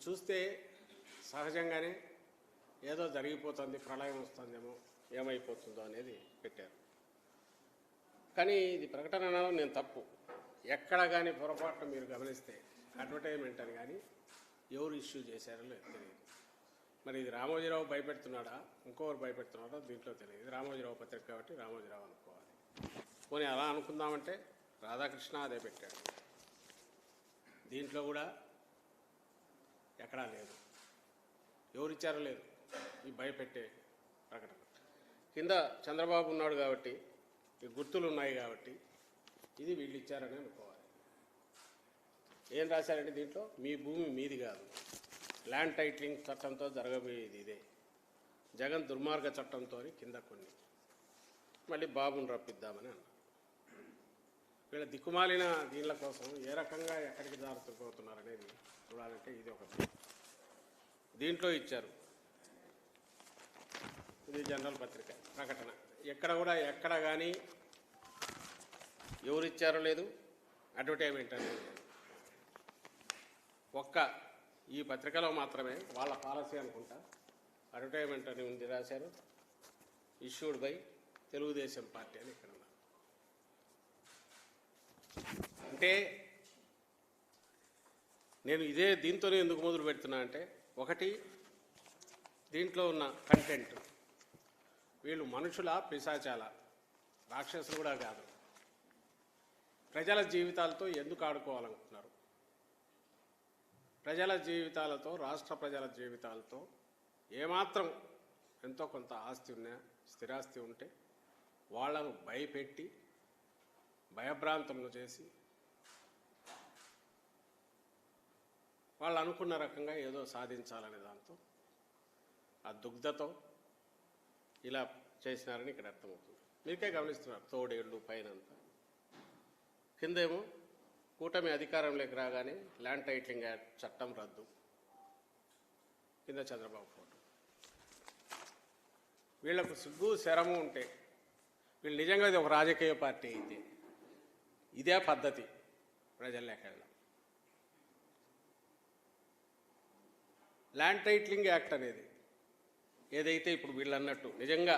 చూస్తే సహజంగానే ఏదో జరిగిపోతుంది, ప్రళయం వస్తుందేమో, ఏమైపోతుందో అనేది పెట్టారు. కానీ ఇది ప్రకటన అనడం నేను తప్పు. ఎక్కడ కానీ పొరపాటున మీరు గమనిస్తే అడ్వర్టైజ్మెంట్ అని కానీ ఎవరు ఇష్యూ చేశారో లేదు తెలియదు. మరి ఇది రామోజీరావు భయపెడుతున్నాడా, ఇంకొకరు భయపెడుతున్నాడో దీంట్లో తెలియదు. ఇది రామోజీరావు పత్రిక కాబట్టి రామోజీరావు అనుకోవాలి. పోనీ అలా అనుకుందామంటే రాధాకృష్ణ అదే పెట్టాడు. దీంట్లో కూడా ఎక్కడా లేదు, ఎవరిచ్చారో లేదు ఈ భయపెట్టే ప్రకటన. కింద చంద్రబాబు ఉన్నాడు కాబట్టి, ఈ గుర్తులు ఉన్నాయి కాబట్టి ఇది వీళ్ళు ఇచ్చారని అనుకోవాలి. ఏం రాశారంటే దీంట్లో, మీ భూమి మీది కాదు, ల్యాండ్ టైటిలింగ్ చట్టంతో జరగబోయేది ఇదే, జగన్ దుర్మార్గ చట్టంతో కింద కొన్ని, మళ్ళీ బాబుని రప్పిద్దామని అన్నారు. వీళ్ళ దిక్కుమాలిన దీనిల కోసం ఏ రకంగా ఎక్కడికి జారుతుపోతున్నారనేది చూడాలంటే ఇది ఒకటి. దీంట్లో ఇచ్చారు, ఇది జనరల్ పత్రిక ప్రకటన. ఎక్కడ కానీ ఎవరు ఇచ్చారో లేదు, అడ్వర్టైజ్మెంట్ అనేది లేదు. ఒక్క ఈ పత్రికలో మాత్రమే వాళ్ళ పాలసీ అనుకుంటా అడ్వర్టైజ్మెంట్ అని ఉంది, రాశారు. ఇష్యూడ్ బై తెలుగుదేశం పార్టీ అని ఇక్కడ ఉన్నారు. అంటే నేను ఇదే దీంతోనే ఎందుకు మొదలు పెడుతున్నా అంటే, ఒకటి దీంట్లో ఉన్న కంటెంట్, వీళ్ళు మనుషుల పిశాచాల, రాక్షసులు కూడా కాదు. ప్రజల జీవితాలతో ఎందుకు ఆడుకోవాలనుకుంటున్నారు? ప్రజల జీవితాలతో, రాష్ట్ర ప్రజల జీవితాలతో ఏమాత్రం ఎంతో కొంత ఆస్తి ఉన్నా, స్థిరాస్తి ఉంటే వాళ్లను భయపెట్టి భయభ్రాంతులను చేసి వాళ్ళు అనుకున్న రకంగా ఏదో సాధించాలనే దాంతో ఆ దుగ్ధతో ఇలా చేసినారని ఇక్కడ అర్థమవుతుంది. మీకే గమనిస్తున్నారు, తోడేళ్ళు పైనంతా. కిందేమో కూటమి అధికారంలోకి రాగానే ల్యాండ్ టైటిలింగ్ యాక్ట్ చట్టం రద్దు, కింద చంద్రబాబు ఫోటో. వీళ్లకు సిగ్గు శరము ఉంటే, వీళ్ళు నిజంగా ఇది ఒక రాజకీయ పార్టీ అయితే ఇదే పద్ధతి ప్రజల్లోకి వెళ్ళడం. ల్యాండ్ టైటిలింగ్ యాక్ట్ అనేది ఏదైతే ఇప్పుడు వీళ్ళు అన్నట్టు నిజంగా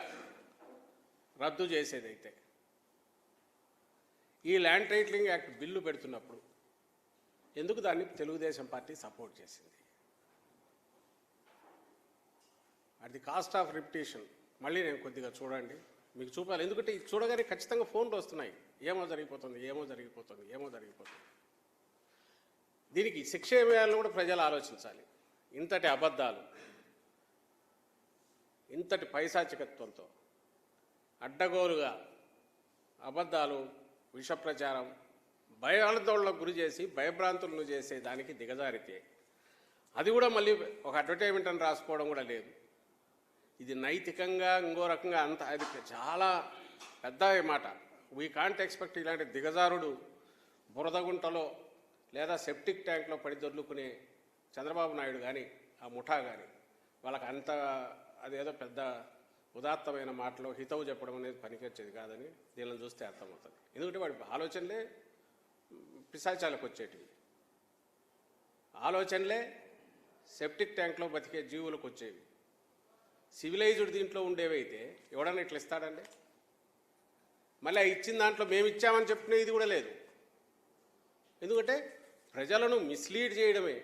రద్దు చేసేదైతే, ఈ ల్యాండ్ టైటిలింగ్ యాక్ట్ బిల్లు పెడుతున్నప్పుడు ఎందుకు దాన్ని తెలుగుదేశం పార్టీ సపోర్ట్ చేసింది? At the cost of repetition. మళ్ళీ నేను కొద్దిగా చూడండి, మీకు చూపాలి. ఎందుకంటే ఇది చూడగానే ఖచ్చితంగా ఫోన్లు వస్తున్నాయి, ఏమో జరిగిపోతుంది, ఏమో జరిగిపోతుంది, ఏమో జరిగిపోతుంది. దీనికి శిక్ష ఏమి వేయాలని కూడా ప్రజలు ఆలోచించాలి. ఇంతటి అబద్ధాలు, ఇంతటి పైశాచికత్వంతో అడ్డగోలుగా అబద్ధాలు, విష ప్రచారం, భయాందోళనకు గురి చేసి భయభ్రాంతులను చేసే దానికి దిగజారితే, అది కూడా మళ్ళీ ఒక అడ్వర్టైజ్మెంట్ అని రాసుకోవడం కూడా లేదు. ఇది నైతికంగా ఇంకో రకంగా అంత, అది చాలా పెద్ద మాట. వీ కాంట్ ఎక్స్పెక్ట్ ఇలాంటి దిగజారుడు బురదగుంటలో లేదా సెప్టిక్ ట్యాంక్లో పడి దొర్లుకునే చంద్రబాబు నాయుడు కానీ ఆ ముఠా కానీ వాళ్ళకి అంత అదేదో పెద్ద ఉదాత్తమైన మాటలో హితవు చెప్పడం అనేది పనికొచ్చేది కాదని దీనిని చూస్తే అర్థమవుతుంది. ఎందుకంటే వాడి ఆలోచనలే పిశాచాలకు వచ్చేటివి, ఆలోచనలే సెప్టిక్ ట్యాంక్లో బతికే జీవులకు వచ్చేవి. సివిలైజ్డ్ దీంట్లో ఉండేవైతే ఎవడన్నా ఇట్లా ఇస్తాడండి? మళ్ళీ ఇచ్చిన దాంట్లో మేము ఇచ్చామని చెప్పుకునే ఇది కూడా లేదు. ఎందుకంటే ప్రజలను మిస్లీడ్ చేయడమే